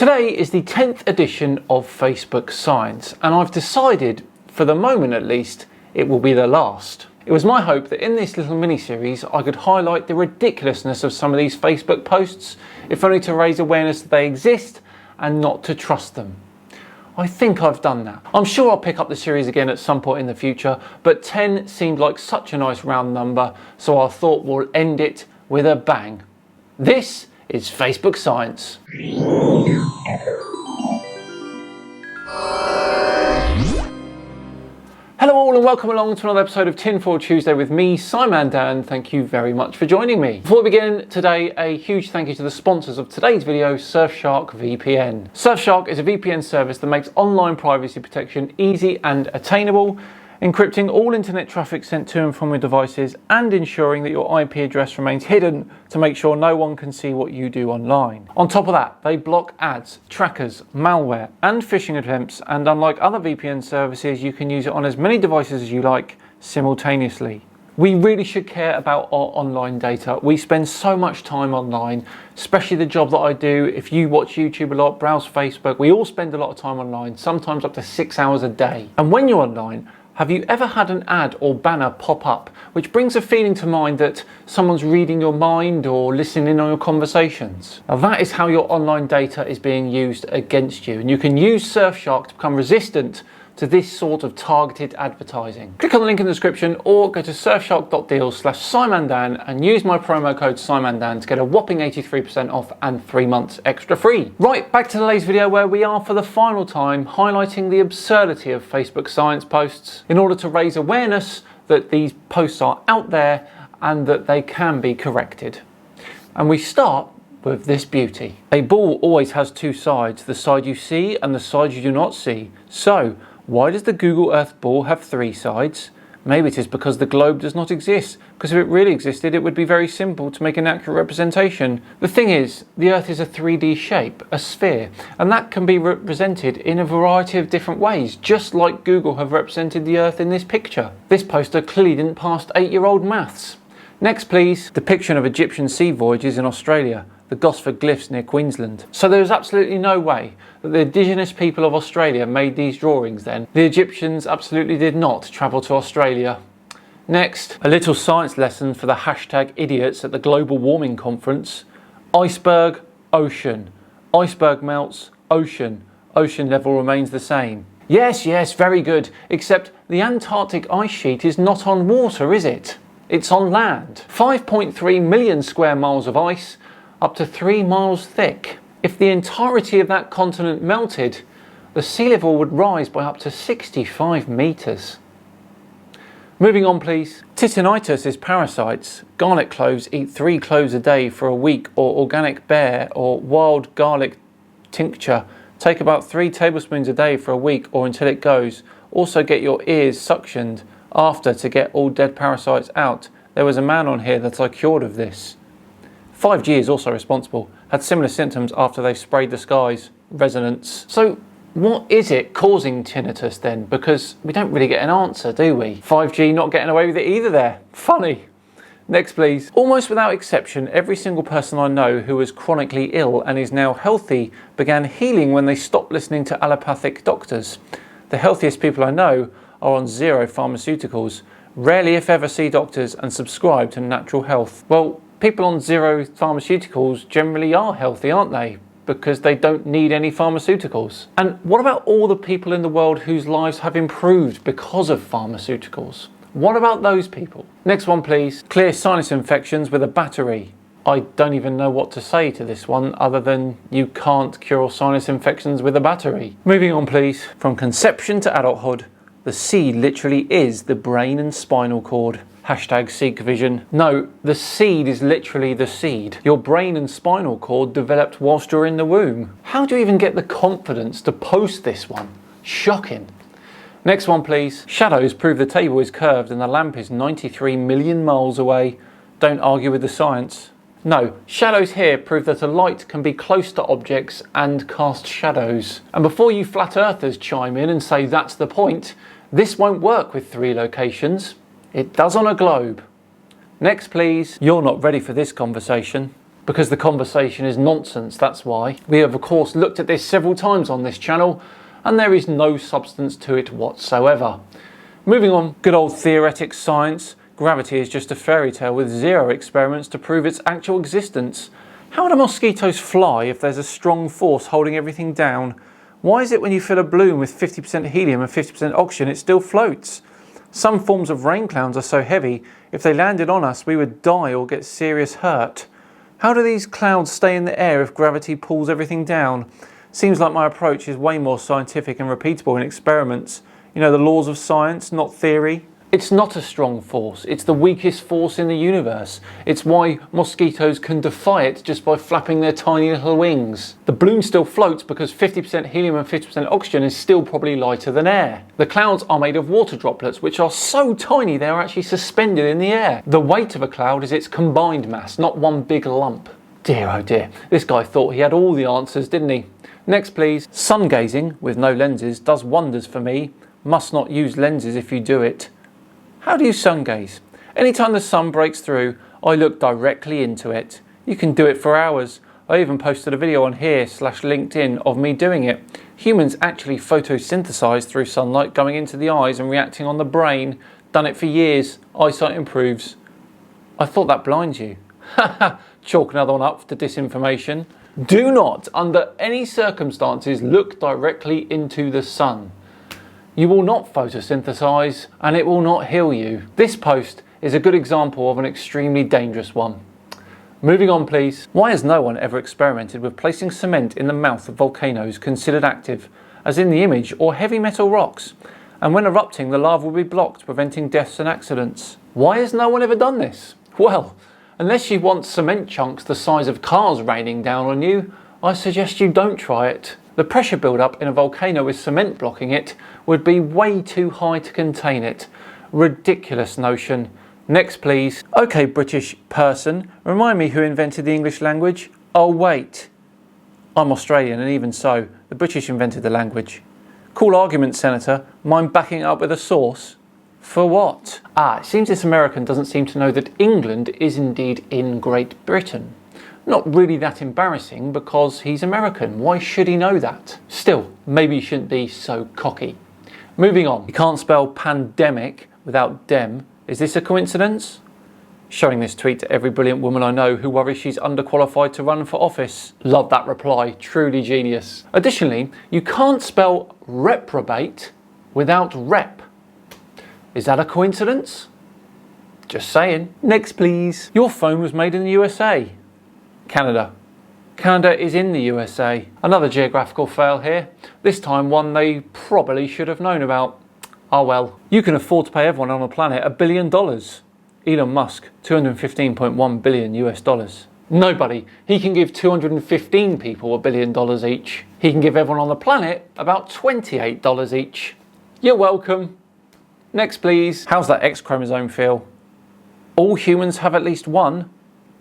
Today is the 10th edition of Facebook Science, and I've decided, for the moment at least, it will be the last. It was my hope that in this little mini-series I could highlight the ridiculousness of some of these Facebook posts, if only to raise awareness that they exist and not to trust them. I think I've done that. I'm sure I'll pick up the series again at some point in the future, but 10 seemed like such a nice round number, so I thought we'll end it with a bang. This is Facebook Science. Hello all and welcome along to another episode of Tinfoil Tuesday with me, SciManDan. Thank you very much for joining me. Before we begin today, a huge thank you to the sponsors of today's video, Surfshark VPN. Surfshark is a VPN service that makes online privacy protection easy and attainable, encrypting all internet traffic sent to and from your devices and ensuring that your IP address remains hidden to make sure no one can see what you do online. On top of that, they block ads, trackers, malware and phishing attempts, and unlike other VPN services, you can use it on as many devices as you like simultaneously. We really should care about our online data. We spend so much time online, especially the job that I do. If you watch YouTube a lot, browse Facebook, we all spend a lot of time online, sometimes up to 6 hours a day. And when you're online, have you ever had an ad or banner pop up which brings a feeling to mind that someone's reading your mind or listening in on your conversations? Now that is how your online data is being used against you, and you can use Surfshark to become resistant to this sort of targeted advertising. Click on the link in the description or go to surfshark.deal/SciManDan and use my promo code SciManDan to get a whopping 83% off and 3 months extra free. Right, back to today's video where we are for the final time highlighting the absurdity of Facebook Science posts in order to raise awareness that these posts are out there and that they can be corrected. And we start with this beauty. A ball always has two sides, the side you see and the side you do not see. So, why does the Google Earth ball have 3 sides? Maybe it is because the globe does not exist, because if it really existed it would be very simple to make an accurate representation. The thing is, the Earth is a 3D shape, a sphere, and that can be represented in a variety of different ways, just like Google have represented the Earth in this picture. This poster clearly didn't pass 8-year-old maths. Next please, depiction of Egyptian sea voyages in Australia, the Gosford Glyphs near Queensland. So there is absolutely no way that the indigenous people of Australia made these drawings then. The Egyptians absolutely did not travel to Australia. Next, a little science lesson for the #idiots at the global warming conference. Iceberg, ocean. Iceberg melts, ocean. Ocean level remains the same. Yes, very good, except the Antarctic ice sheet is not on water, is it? It's on land. 5.3 million square miles of ice, up to 3 miles thick. If the entirety of that continent melted, the sea level would rise by up to 65 metres. Moving on please. Titanitis is parasites. Garlic cloves eat 3 cloves a day for a week, or organic bear or wild garlic tincture. Take about 3 tablespoons a day for a week or until it goes. Also get your ears suctioned after to get all dead parasites out. There was a man on here that I cured of this. 5G is also responsible, had similar symptoms after they sprayed the skies. Resonance. So what is it causing tinnitus then? Because we don't really get an answer, do we? 5G not getting away with it either there. Funny. Next please. Almost without exception, every single person I know who was chronically ill and is now healthy began healing when they stopped listening to allopathic doctors. The healthiest people I know are on 0 pharmaceuticals, rarely if ever see doctors and subscribe to natural health. Well, people on 0 pharmaceuticals generally are healthy, aren't they? Because they don't need any pharmaceuticals. And what about all the people in the world whose lives have improved because of pharmaceuticals? What about those people? Next one please. Clear sinus infections with a battery. I don't even know what to say to this one other than you can't cure sinus infections with a battery. Moving on please. From conception to adulthood, the seed literally is the brain and spinal cord. #Seek Vision. No, the seed is literally the seed. Your brain and spinal cord developed whilst you're in the womb. How do you even get the confidence to post this one? Shocking. Next one please. Shadows prove the table is curved and the lamp is 93 million miles away. Don't argue with the science. No, shadows here prove that a light can be close to objects and cast shadows. And before you flat earthers chime in and say that's the point, this won't work with 3 locations. It does on a globe. Next please. You're not ready for this conversation. Because the conversation is nonsense, that's why. We have of course looked at this several times on this channel, and there is no substance to it whatsoever. Moving on, good old theoretic science. Gravity is just a fairy tale with zero experiments to prove its actual existence. How do mosquitoes fly if there's a strong force holding everything down? Why is it when you fill a balloon with 50% helium and 50% oxygen it still floats? Some forms of rain clouds are so heavy, if they landed on us we would die or get serious hurt. How do these clouds stay in the air if gravity pulls everything down? Seems like my approach is way more scientific and repeatable in experiments. You know, the laws of science, not theory. It's not a strong force, it's the weakest force in the universe. It's why mosquitoes can defy it just by flapping their tiny little wings. The balloon still floats because 50% helium and 50% oxygen is still probably lighter than air. The clouds are made of water droplets, which are so tiny they are actually suspended in the air. The weight of a cloud is its combined mass, not one big lump. Dear oh dear, this guy thought he had all the answers, didn't he? Next please. Sun gazing, with no lenses, does wonders for me. Must not use lenses if you do it. How do you sun gaze? Anytime the sun breaks through, I look directly into it. You can do it for hours. I even posted a video on here/LinkedIn of me doing it. Humans actually photosynthesize through sunlight going into the eyes and reacting on the brain. Done it for years. Eyesight improves. I thought that blinds you. Haha, chalk another one up to disinformation. Do not, under any circumstances, look directly into the sun. You will not photosynthesize and it will not heal you. This post is a good example of an extremely dangerous one. Moving on please. Why has no one ever experimented with placing cement in the mouth of volcanoes considered active, as in the image, or heavy metal rocks? And when erupting, the lava will be blocked, preventing deaths and accidents. Why has no one ever done this? Well, unless you want cement chunks the size of cars raining down on you, I suggest you don't try it. The pressure build-up in a volcano with cement blocking it would be way too high to contain it. Ridiculous notion. Next please. Okay, British person, remind me who invented the English language? Oh wait, I'm Australian and even so, the British invented the language. Cool argument, Senator. Mind backing it up with a source? For what? It seems this American doesn't seem to know that England is indeed in Great Britain. Not really that embarrassing because he's American. Why should he know that? Still, maybe he shouldn't be so cocky. Moving on. You can't spell pandemic without dem. Is this a coincidence? Showing this tweet to every brilliant woman I know who worries she's underqualified to run for office. Love that reply. Truly genius. Additionally, you can't spell reprobate without rep. Is that a coincidence? Just saying. Next please. Your phone was made in the USA. Canada. Canada is in the USA. Another geographical fail here. This time one they probably should have known about. Oh well. You can afford to pay everyone on the planet $1 billion. Elon Musk, 215.1 billion US dollars. Nobody. He can give 215 people $1 billion each. He can give everyone on the planet about $28 each. You're welcome. Next please. How's that X chromosome feel? All humans have at least one.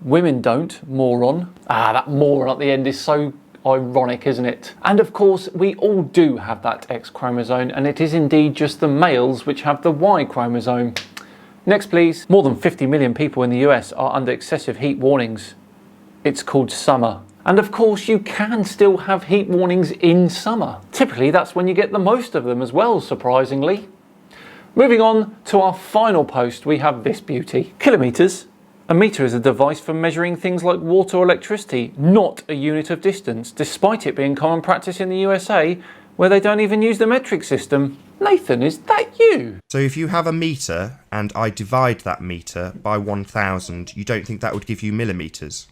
Women don't, moron. That moron at the end is so ironic, isn't it? And of course, we all do have that X chromosome, and it is indeed just the males which have the Y chromosome. Next please. More than 50 million people in the US are under excessive heat warnings. It's called summer. And of course, you can still have heat warnings in summer. Typically, that's when you get the most of them as well, surprisingly. Moving on to our final post, we have this beauty. Kilometres. A metre is a device for measuring things like water or electricity, not a unit of distance, despite it being common practice in the USA, where they don't even use the metric system. Nathan, is that you? So if you have a metre and I divide that metre by 1,000, you don't think that would give you millimetres?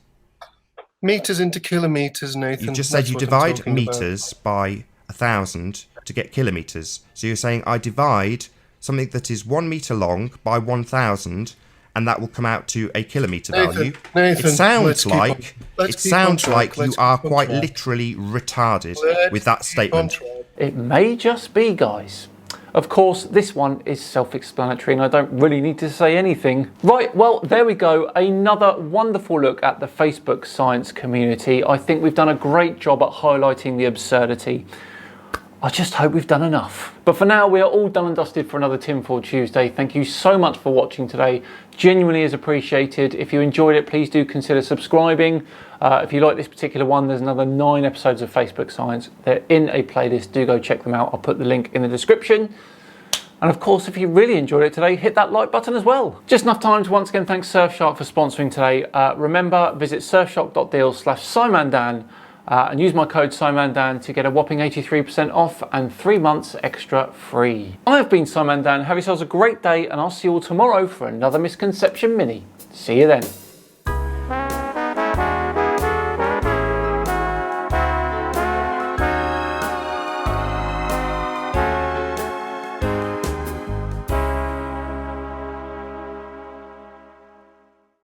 Metres into kilometres, Nathan. You just said you divide metres by 1,000 to get kilometres. So you're saying I divide something that is 1 metre long by 1,000, and that will come out to a kilometre value. Nathan, it sounds like you are quite literally retarded with that statement. It may just be, guys. Of course, this one is self-explanatory and I don't really need to say anything. Right, well, there we go. Another wonderful look at the Facebook science community. I think we've done a great job at highlighting the absurdity. I just hope we've done enough. But for now, we are all done and dusted for another Tinfoil Tuesday. Thank you so much for watching today. Genuinely is appreciated. If you enjoyed it, please do consider subscribing. If you like this particular one, there's another 9 episodes of Facebook Science. They're in a playlist. Do go check them out. I'll put the link in the description. And of course, if you really enjoyed it today, hit that like button as well. Just enough time to once again thank Surfshark for sponsoring today. Remember, visit surfshark.deal/SciManDan and use my code SciManDan to get a whopping 83% off and 3 months extra free. I have been SciManDan. Have yourselves a great day, and I'll see you all tomorrow for another Misconception Mini. See you then.